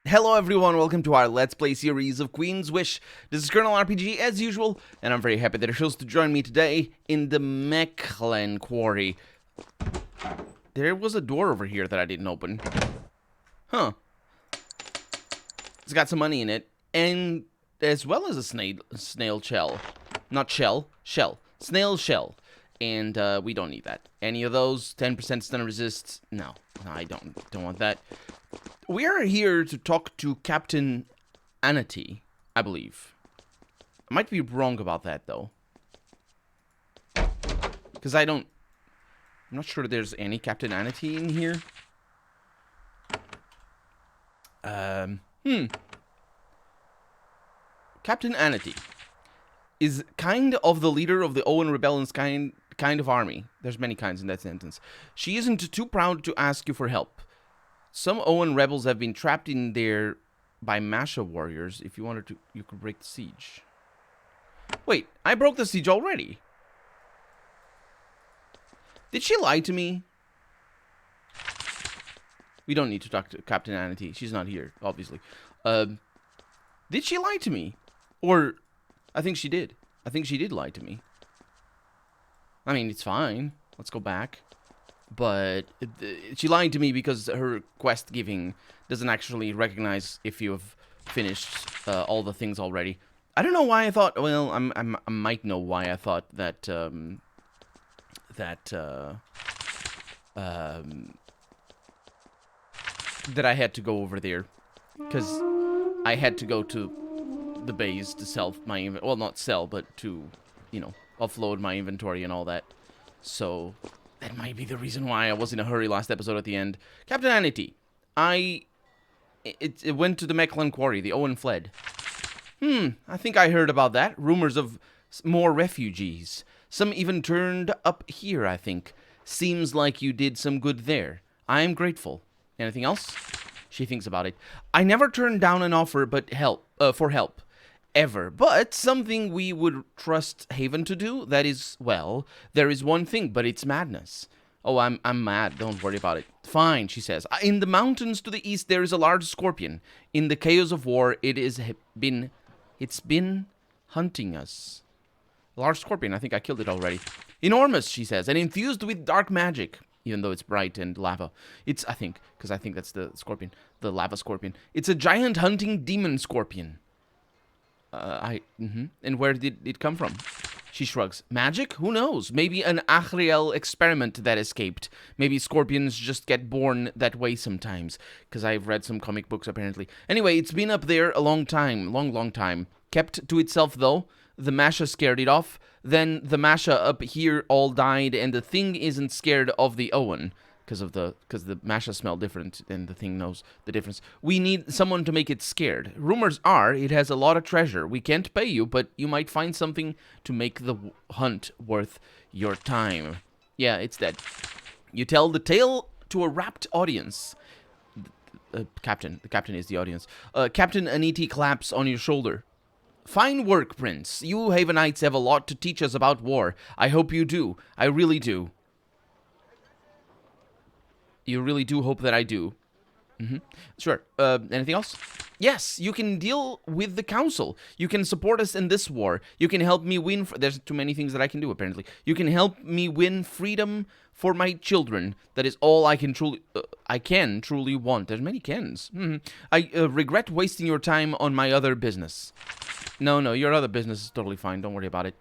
Hello everyone, welcome to our Let's Play series of Queen's Wish. This is Colonel RPG as usual, and I'm very happy that you're chose to join me today in the Mechlen Quarry. There was a door over here that I didn't open. Huh. It's got some money in it, and as well as a snail shell. Not shell, shell. Snail shell. And we don't need that. Any of those? 10% stun resist? No, I don't want that. We are here to talk to Captain Anity, I believe. I might be wrong about that, though. Because I'm not sure there's any Captain Anity in here. Captain Anity is kind of the leader of the Owen Rebellion's kind of army. There's many kinds in that sentence. She isn't too proud to ask you for help. Some Owen rebels have been trapped in there by Masha warriors. If you wanted to, you could break the siege. Wait, I broke the siege already. Did she lie to me? We don't need to talk to Captain Anity. She's not here, obviously. Did she lie to me? Or, I think she did. I think she did lie to me. I mean, it's fine. Let's go back. But she lied to me because her quest giving doesn't actually recognize if you have finished all the things already. I don't know why I thought. Well, I might know why I thought that that I had to go over there, because I had to go to the base to sell my well, not sell, but to offload my inventory and all that. So that might be the reason why I was in a hurry last episode at the end. Captain Anity, it went to the Mechlen Quarry. The Owen fled. I think I heard about that. Rumors of more refugees. Some even turned up here, I think. Seems like you did some good there. I am grateful. Anything else? She thinks about it. I never turned down an offer for help. Ever. But something we would trust Haven to do, that is, well, there is one thing, but it's madness. Oh, I'm mad. Don't worry about it. Fine, she says. In the mountains to the east, there is a large scorpion. In the chaos of war, it's been hunting us. A large scorpion. I think I killed it already. Enormous, she says, and infused with dark magic. Even though it's bright and lava. I think that's the scorpion. The lava scorpion. It's a giant hunting demon scorpion. And where did it come from? She shrugs. Magic? Who knows? Maybe an Achriel experiment that escaped. Maybe scorpions just get born that way sometimes. Because I've read some comic books, apparently. Anyway, it's been up there a long time. Long time. Kept to itself, though. The Masha scared it off. Then the Masha up here all died, and the thing isn't scared of the Owen. Because the Masha smell different, and the thing knows the difference. We need someone to make it scared. Rumors are it has a lot of treasure. We can't pay you, but you might find something to make the hunt worth your time. Yeah, it's dead. You tell the tale to a rapt audience. The captain is the audience. Captain Anity claps on your shoulder. Fine work, Prince. You Havenites have a lot to teach us about war. I hope you do. I really do. You really do hope that I do. Sure. Anything else? Yes, you can deal with the council. You can support us in this war. You can help me win. There's too many things that I can do, apparently. You can help me win freedom for my children. That is all I can truly want. There's many cans. I regret wasting your time on my other business. No, your other business is totally fine. Don't worry about it.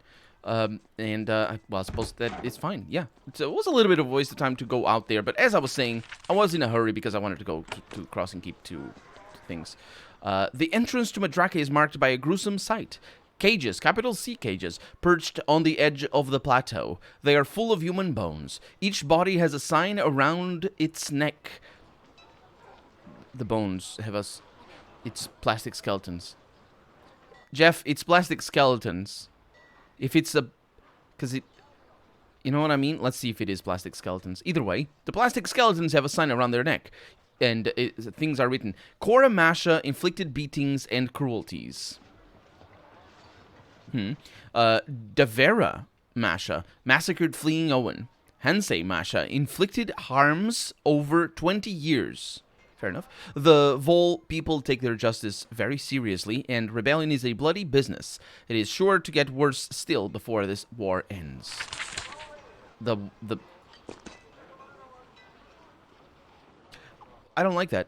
Well, I suppose that it's fine. Yeah, it was a little bit of a waste of time to go out there, but as I was saying, I was in a hurry because I wanted to go to Crossing Keep to things. The entrance to Madraka is marked by a gruesome sight. Cages, capital C cages, perched on the edge of the plateau. They are full of human bones. Each body has a sign around its neck. The bones have it's plastic skeletons. Jeff, it's plastic skeletons. If it's you know what I mean? Let's see if it is plastic skeletons. Either way, the plastic skeletons have a sign around their neck, and things are written. Cora Masha inflicted beatings and cruelties. Davera Masha massacred fleeing Owen. Hansei Masha inflicted harms over 20 years. Fair enough. The Vol people take their justice very seriously, and rebellion is a bloody business. It is sure to get worse still before this war ends. The I don't like that.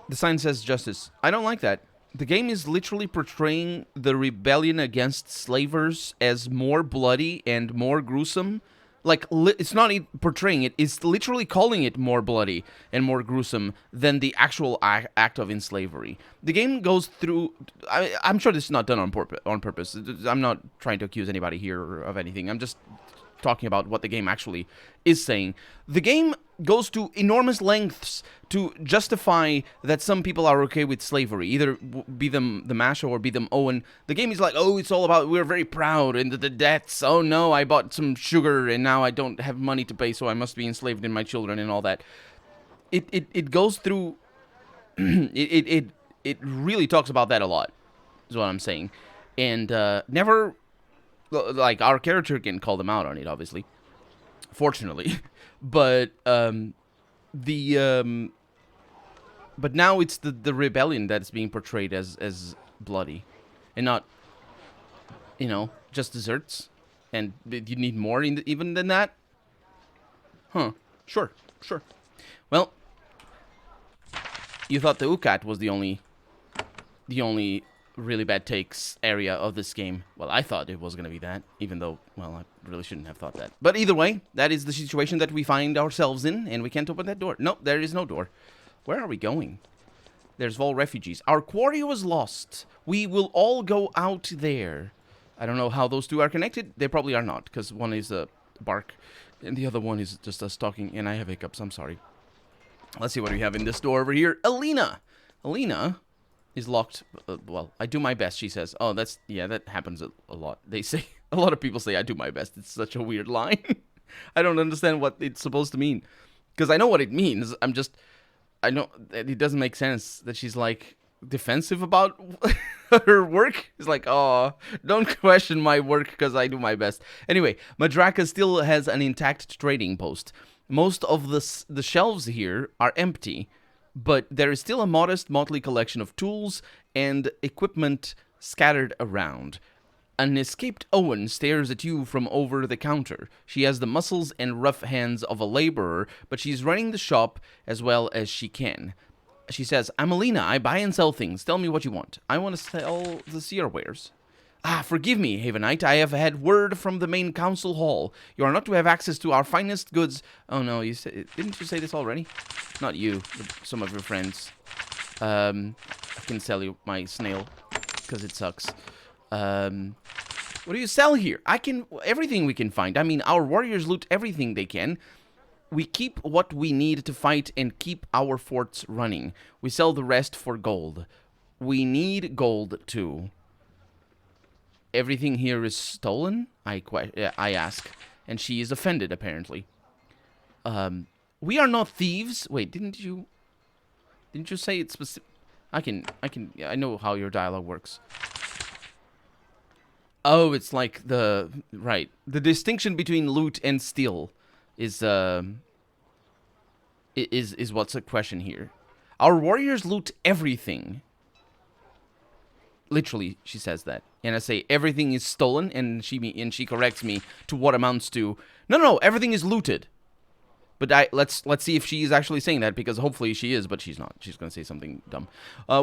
The sign says justice. I don't like that. The game is literally portraying the rebellion against slavers as more bloody and more gruesome. Like, it's not portraying it, it's literally calling it more bloody and more gruesome than the actual act of enslavery. The game goes through... I'm sure this is not done on purpose. I'm not trying to accuse anybody here of anything. I'm just talking about what the game actually is saying. The game goes to enormous lengths to justify that some people are okay with slavery, either be them the Masha or be them Owen. The game is like, oh, it's all about we're very proud and the debts. Oh no, I bought some sugar and now I don't have money to pay, so I must be enslaved in my children and all that. It goes through. it really talks about that a lot, is what I'm saying, and never. Like, our character can call them out on it, obviously. Fortunately. But, but now it's the rebellion that's being portrayed as bloody. And not, you know, just desserts. And you need more even than that? Huh. Sure. Well, you thought the Ukat was the only really bad takes area of this game. Well, I thought it was going to be that, even though, well, I really shouldn't have thought that. But either way, that is the situation that we find ourselves in, and we can't open that door. No, there is no door. Where are we going? There's Vol refugees. Our quarry was lost. We will all go out there. I don't know how those two are connected. They probably are not, because one is a bark, and the other one is just us talking, and I have hiccups. I'm sorry. Let's see what we have in this door over here. Alina is locked. Well, I do my best, she says. Oh, that happens a lot. They say, a lot of people say I do my best. It's such a weird line. I don't understand what it's supposed to mean. Because I know what it means. I know it doesn't make sense that she's like defensive about her work. It's like, oh, don't question my work because I do my best. Anyway, Madraka still has an intact trading post. Most of the shelves here are empty, but there is still a modest motley collection of tools and equipment scattered around. An escaped Owen stares at you from over the counter. She has the muscles and rough hands of a laborer, but she's running the shop as well as she can. She says, I'm Alina. I buy and sell things. Tell me what you want. I want to sell the seer wares. Ah, forgive me, Havenite. I have had word from the main council hall. You are not to have access to our finest goods. Oh, no, didn't you say this already? Not you, but some of your friends. I can sell you my snail, because it sucks. What do you sell here? Everything we can find. I mean, our warriors loot everything they can. We keep what we need to fight and keep our forts running. We sell the rest for gold. We need gold, too. Everything here is stolen? I ask. And she is offended, apparently. We are not thieves. Wait, didn't you say it's specific? I know how your dialogue works. Oh, it's like right. The distinction between loot and steal is what's the question here. Our warriors loot everything. Literally, she says that. And I say, everything is stolen, and she corrects me to what amounts to, no, everything is looted. But let's see if she is actually saying that, because hopefully she is, but she's not. She's going to say something dumb.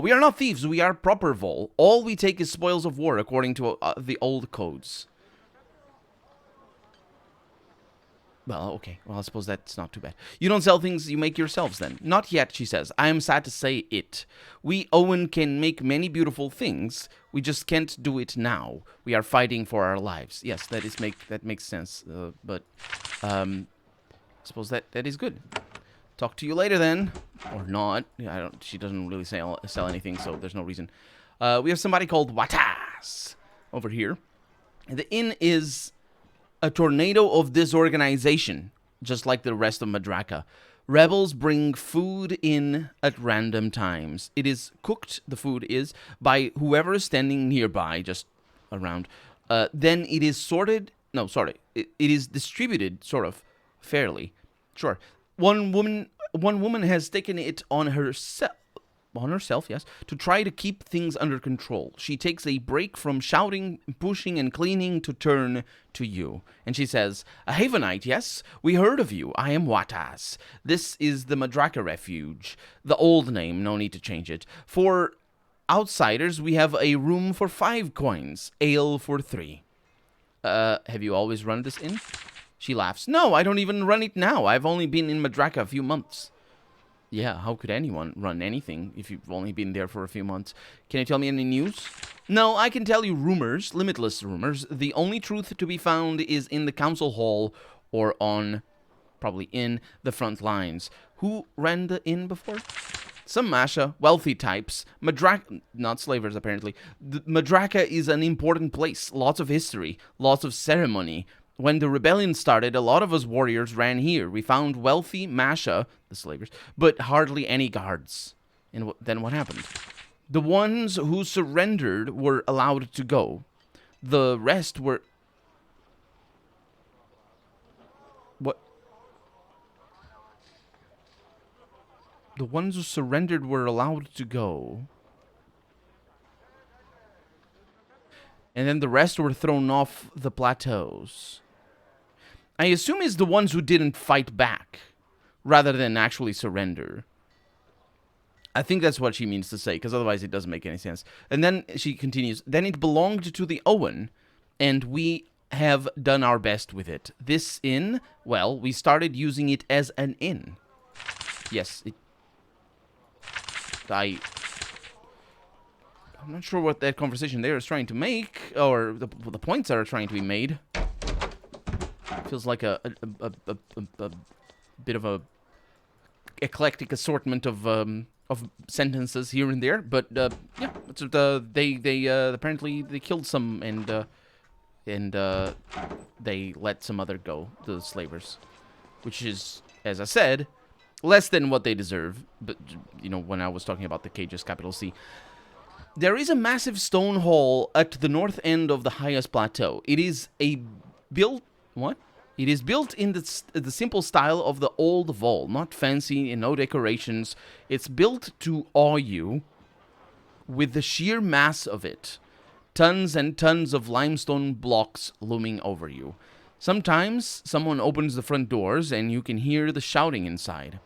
We are not thieves, we are proper Vol. All we take is spoils of war, according to the old codes. Well, okay. Well, I suppose that's not too bad. You don't sell things you make yourselves, then? Not yet, she says. I am sad to say it. We, Owen, can make many beautiful things. We just can't do it now. We are fighting for our lives. Yes, that makes sense. But I suppose that is good. Talk to you later, then. Or not. She doesn't really sell anything, so there's no reason. We have somebody called Watas over here. The inn is a tornado of disorganization, just like the rest of Madraka. Rebels bring food in at random times. It is cooked, the food is, by whoever is standing nearby, just around. Then it is sorted. No, sorry. It is distributed, sort of, fairly. Sure. One woman one woman has taken it on herself, yes, to try to keep things under control. She takes a break from shouting, pushing, and cleaning to turn to you. And she says, "A Havenite, yes? We heard of you. I am Watas. This is the Madraka Refuge. The old name, no need to change it. For outsiders, we have a room for 5 coins, ale for 3. Have you always run this inn?" She laughs. "No, I don't even run it now. I've only been in Madraka a few months." Yeah, how could anyone run anything if you've only been there for a few months? "Can you tell me any news?" "No, I can tell you rumors, limitless rumors. The only truth to be found is in the council hall or probably in the front lines." Who ran the inn before? Some Masha, wealthy types. Madraka, not slavers apparently. Madraka is an important place. Lots of history, lots of ceremony. When the rebellion started, a lot of us warriors ran here. We found wealthy Masha, the slavers, but hardly any guards. And then what happened? The ones who surrendered were allowed to go. The rest were... What? The ones who surrendered were allowed to go. And then the rest were thrown off the plateaus. I assume it's the ones who didn't fight back, rather than actually surrender. I think that's what she means to say, because otherwise it doesn't make any sense. And then she continues, "Then it belonged to the Owen, and we have done our best with it. This inn, well, we started using it as an inn." Yes, I'm not sure what that conversation there is trying to make, or the points that are trying to be made. Feels like a bit of a eclectic assortment of sentences here and there, but yeah, they apparently they killed some and they let some other go, the slavers, which is, as I said, less than what they deserve. But you know, when I was talking about the cages, capital C. There is a massive stone hall at the north end of the highest plateau. It is It is built in the simple style of the old wall, not fancy and no decorations. It's built to awe you with the sheer mass of it. Tons and tons of limestone blocks looming over you. Sometimes someone opens the front doors and you can hear the shouting inside.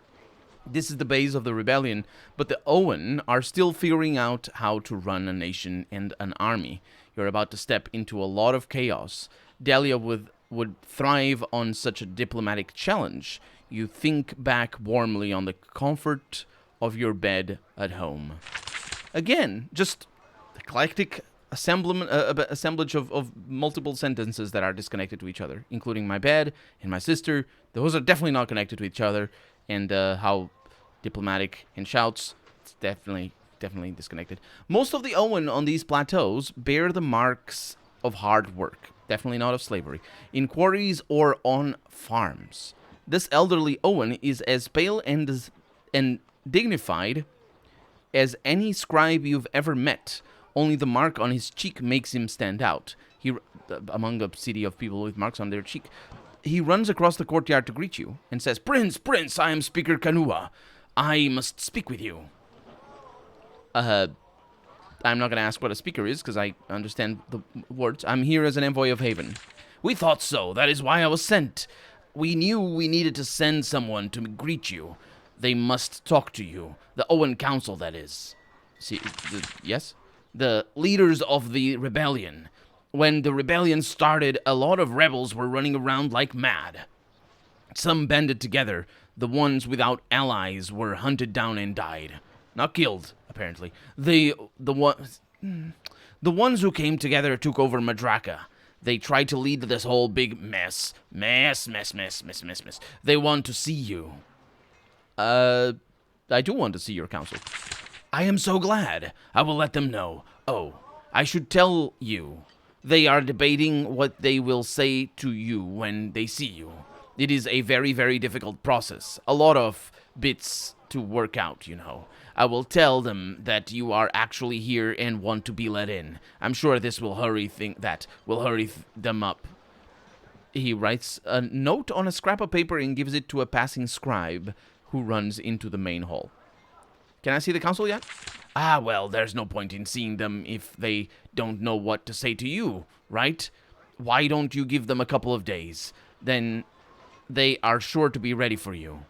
This is the base of the rebellion, but the Owen are still figuring out how to run a nation and an army. You're about to step into a lot of chaos. Dahlia would thrive on such a diplomatic challenge. You think back warmly on the comfort of your bed at home. Again, just eclectic assemblage of multiple sentences that are disconnected to each other, including my bed and my sister. Those are definitely not connected to each other, and how diplomatic and shouts, it's definitely disconnected. Most of the Owen on these plateaus bear the marks of hard work, definitely not of slavery, in quarries or on farms. This elderly Owen is as pale and dignified as any scribe you've ever met. Only the mark on his cheek makes him stand out. He, among a city of people with marks on their cheek, he runs across the courtyard to greet you and says, Prince, I am Speaker Kanua. I must speak with you." I'm not going to ask what a speaker is, because I understand the words. "I'm here as an envoy of Haven." "We thought so. That is why I was sent. We knew we needed to send someone to greet you. They must talk to you. The Owen Council, that is." See, yes? "The leaders of the rebellion. When the rebellion started, a lot of rebels were running around like mad. Some banded together. The ones without allies were hunted down and died. Not killed, apparently. The ones who came together took over Madraka. They tried to lead this whole big mess. Mess. They want to see you." I do want to see your council." "I am so glad. I will let them know. Oh, I should tell you. They are debating what they will say to you when they see you. It is a very, very difficult process. A lot of bits to work out, you know. I will tell them that you are actually here and want to be let in. I'm sure this will hurry them up." He writes a note on a scrap of paper and gives it to a passing scribe. who runs into the main hall. Can I see the council yet? Ah, well, there's no point in seeing them if they don't know what to say to you, right? Why don't you give them a couple of days? Then they are sure to be ready for you.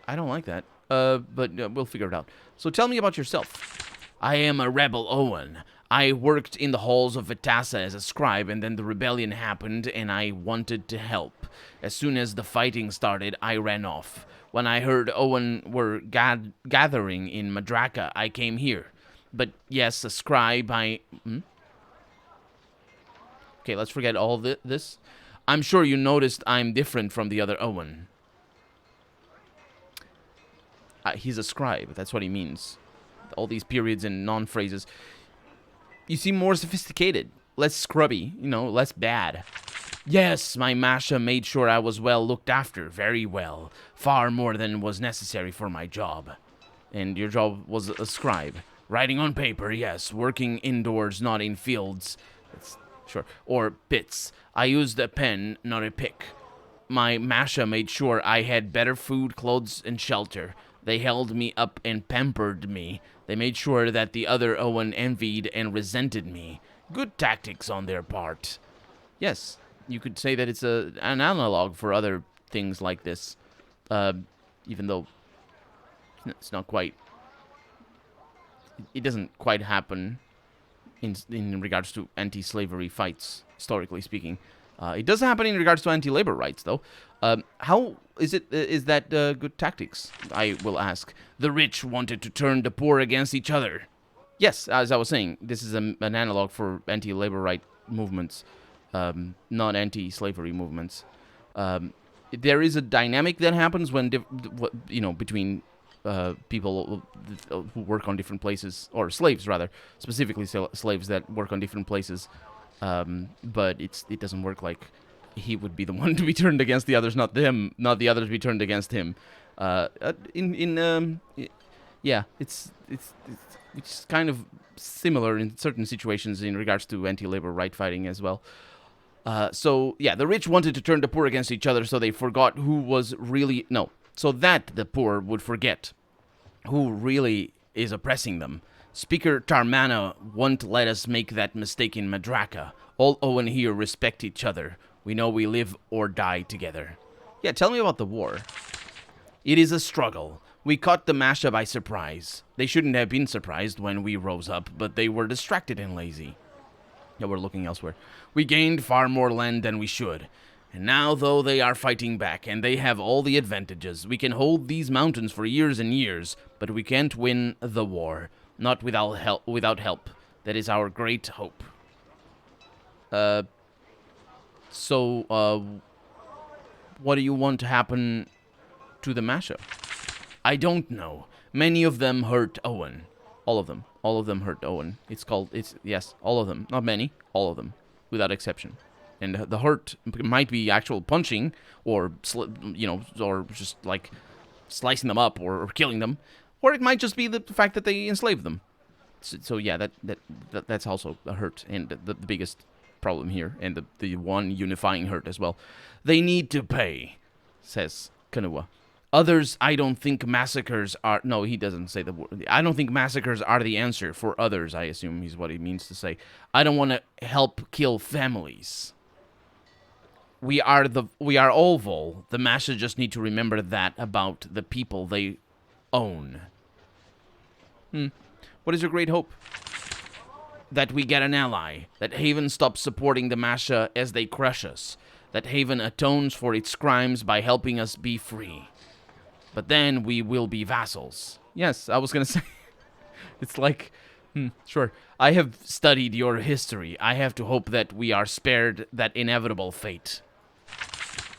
I don't like that. But we'll figure it out. So tell me about yourself. I am a rebel Owen. I worked in the halls of Vitassa as a scribe, and then the rebellion happened, and I wanted to help. As soon as the fighting started, I ran off. When I heard Owen were gathering in Madraka, I came here. But yes, a scribe, Okay, let's forget all this. I'm sure you noticed I'm different from the other Owen. He's a scribe, that's what he means. All these periods and non-phrases. You seem more sophisticated, less scrubby, less bad. Yes, my Masha made sure I was well looked after, very well. Far more than was necessary for my job. And your job was a scribe. Writing on paper, yes. Working indoors, not in fields. Sure. Or pits. I used a pen, not a pick. My Masha made sure I had better food, clothes, and shelter. They held me up and pampered me. They made sure that the other Owen envied and resented me. Good tactics on their part. Yes, you could say that it's an analog for other things like this. Even though it's not quite... It doesn't quite happen in regards to anti-slavery fights, historically speaking. It does happen in regards to anti-labor rights, though. How is it? Is that good tactics? I will ask. The rich wanted to turn the poor against each other. Yes, as I was saying, this is an analog for anti-labor right movements, not anti-slavery movements. There is a dynamic that happens when, between people who work on different places, or slaves rather, specifically slaves that work on different places. But it doesn't work like he would be the one to be turned against the others, not them, not the others be turned against him. It's kind of similar in certain situations in regards to anti-labor right fighting as well. The rich wanted to turn the poor against each other, so they forgot so that the poor would forget who really is oppressing them. Speaker Tarmana won't let us make that mistake in Madraka. All Owen here respect each other. We know we live or die together. Yeah, tell me about the war. It is a struggle. We caught the Masha by surprise. They shouldn't have been surprised when we rose up, but they were distracted and lazy. Yeah, we're looking elsewhere. We gained far more land than we should. And now, though, they are fighting back, and they have all the advantages. We can hold these mountains for years and years, but we can't win the war. Not without help. That is our great hope. What do you want to happen to the Masha? I don't know. Many of them hurt Owen. All of them. All of them hurt Owen. Yes, all of them. Not many. All of them. Without exception. And the hurt might be actual punching, or just like slicing them up or killing them. Or it might just be the fact that they enslaved them. So yeah, that's also a hurt, and the biggest problem here, and the one unifying hurt as well. They need to pay, says Kanua. Others, I don't think massacres are... No, he doesn't say the word. I don't think massacres are the answer. For others, I assume is what he means to say. I don't want to help kill families. We are all Vol. The Masha just need to remember that about the people they own. What is your great hope? That we get an ally. That Haven stops supporting the Masha as they crush us. That Haven atones for its crimes by helping us be free. But then we will be vassals. Yes, I was going to say. It's like, sure. I have studied your history. I have to hope that we are spared that inevitable fate.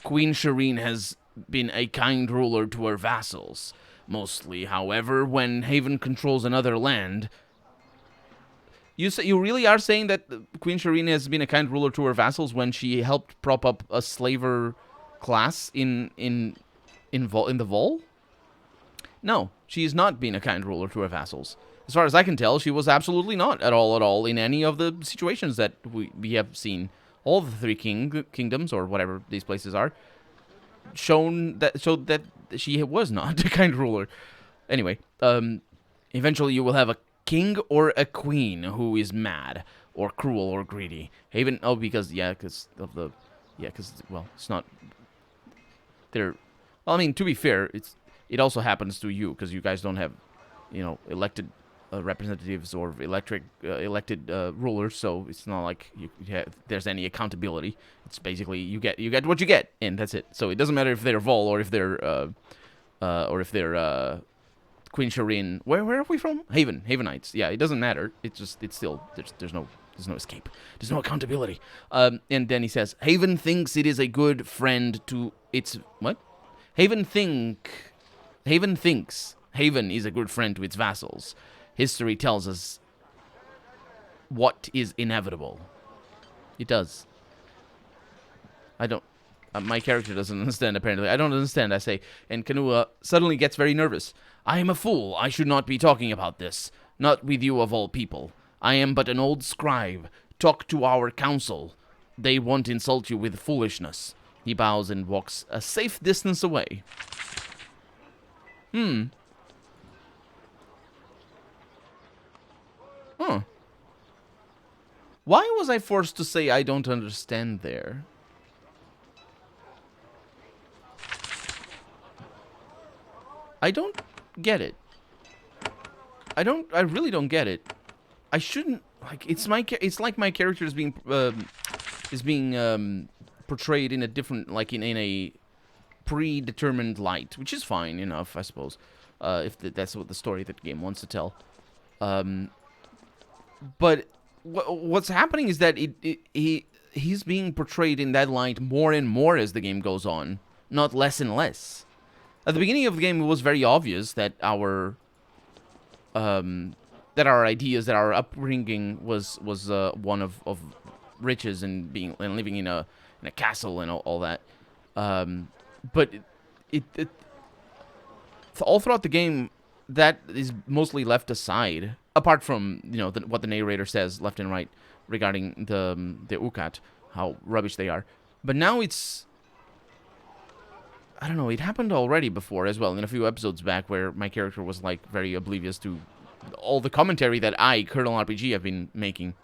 Queen Shireen has been a kind ruler to her vassals. Mostly, however, when Haven controls another land... You really are saying that Queen Shireen has been a kind ruler to her vassals when she helped prop up a slaver class in the Vol? No, she has not been a kind ruler to her vassals. As far as I can tell, she was absolutely not at all in any of the situations that we have seen. All the three kingdoms, or whatever these places are, showed that she was not a kind ruler. Anyway, eventually you will have a king or a queen who is mad or cruel or greedy. Haven, because well, it's not. They're, well, I mean, to be fair, it also happens to you because you guys don't have, elected representatives or elected rulers, so it's not like there's any accountability. It's basically you get what you get, and that's it. So it doesn't matter if they're Vol or if they're Queen Shireen. Where are we from? Havenites. Yeah, it doesn't matter. It's still there's no escape. There's no accountability. And then he says, Haven thinks it is a good friend to its what? Haven thinks Haven is a good friend to its vassals. History tells us what is inevitable. It does. I don't. My character doesn't understand, apparently. I don't understand, I say. And Kanua suddenly gets very nervous. I am a fool. I should not be talking about this. Not with you of all people. I am but an old scribe. Talk to our council. They won't insult you with foolishness. He bows and walks a safe distance away. Huh. Why was I forced to say I don't understand there? I don't get it. I really don't get it. I shouldn't, like, it's like my character is being portrayed in a different, like, in a predetermined light, which is fine enough, I suppose, if that's what the story that the game wants to tell. But what's happening is that he's being portrayed in that light more and more as the game goes on, not less and less. At the beginning of the game, it was very obvious that our ideas, that our upbringing was one of riches and living in a castle and all that. But it all throughout the game, that is mostly left aside. Apart from what the narrator says left and right regarding the Ukat, how rubbish they are. But now it's, I don't know, it happened already before as well, in a few episodes back, where my character was, like, very oblivious to all the commentary that I, Colonel RPG, have been making.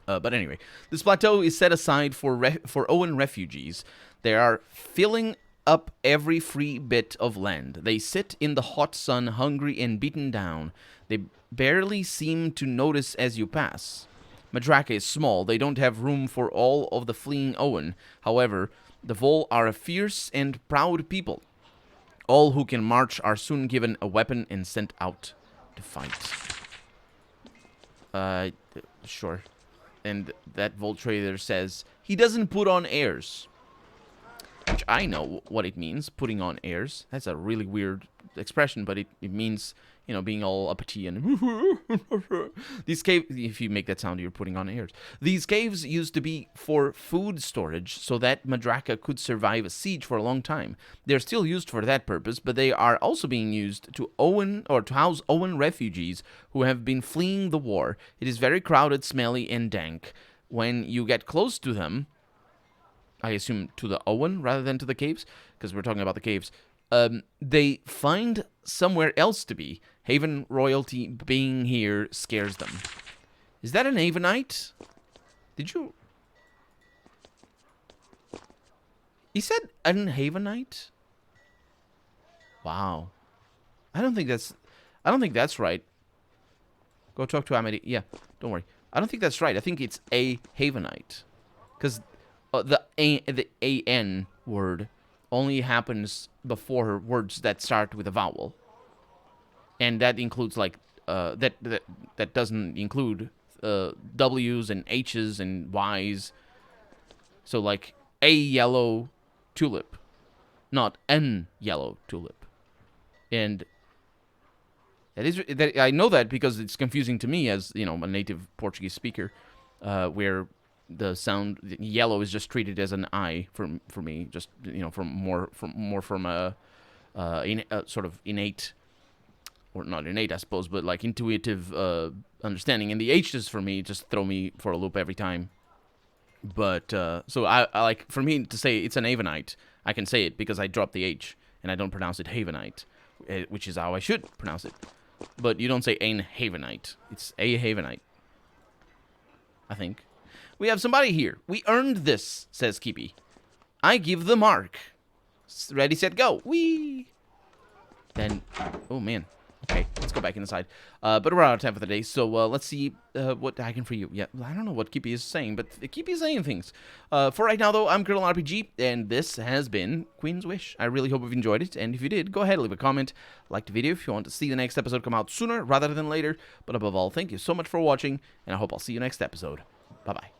But anyway, this plateau is set aside for Owen refugees. They are filling up every free bit of land. They sit in the hot sun, hungry and beaten down. They barely seem to notice as you pass. Madraka is small. They don't have room for all of the fleeing Owen. However, the Vol are a fierce and proud people. All who can march are soon given a weapon and sent out to fight. Sure. And that Vol trader says he doesn't put on airs. Which I know what it means, putting on airs. That's a really weird expression, but it means, being all uppity and these caves, if you make that sound, you're putting on airs. These caves used to be for food storage so that Madraka could survive a siege for a long time. They're still used for that purpose, but they are also being used to house Owen refugees who have been fleeing the war. It is very crowded, smelly, and dank. When you get close to them, I assume to the Owen rather than to the caves, because we're talking about the caves, they find somewhere else to be. Haven royalty being here scares them. Is that an Havenite? Did you... He said an Havenite? Wow. I don't think that's right. Go talk to Amity. Yeah, don't worry. I don't think that's right. I think it's a Havenite. Because the AN word only happens before words that start with a vowel. And that includes, like, that doesn't include W's and H's and Y's. So, like, a yellow tulip, not an yellow tulip. And I know that because it's confusing to me as, a native Portuguese speaker, where the sound yellow is just treated as an I for me, just from a sort of innate, or not innate, I suppose, but like intuitive understanding. And the H's for me just throw me for a loop every time. But so I like, for me to say it's an Avenite, I can say it because I dropped the H, and I don't pronounce it Havenite, which is how I should pronounce it. But you don't say ein Havenite. It's a Havenite, I think. We have somebody here. We earned this, says Kippy. I give the mark. Ready, set, go. Whee! Then, oh man. Okay, let's go back inside. But we're out of time for the day, so let's see what I can for you. Yeah, I don't know what Kippy is saying, but Kippy is saying things. For right now, though, I'm Colonel RPG, and this has been Queen's Wish. I really hope you've enjoyed it, and if you did, go ahead and leave a comment, like the video if you want to see the next episode come out sooner rather than later. But above all, thank you so much for watching, and I hope I'll see you next episode. Bye-bye.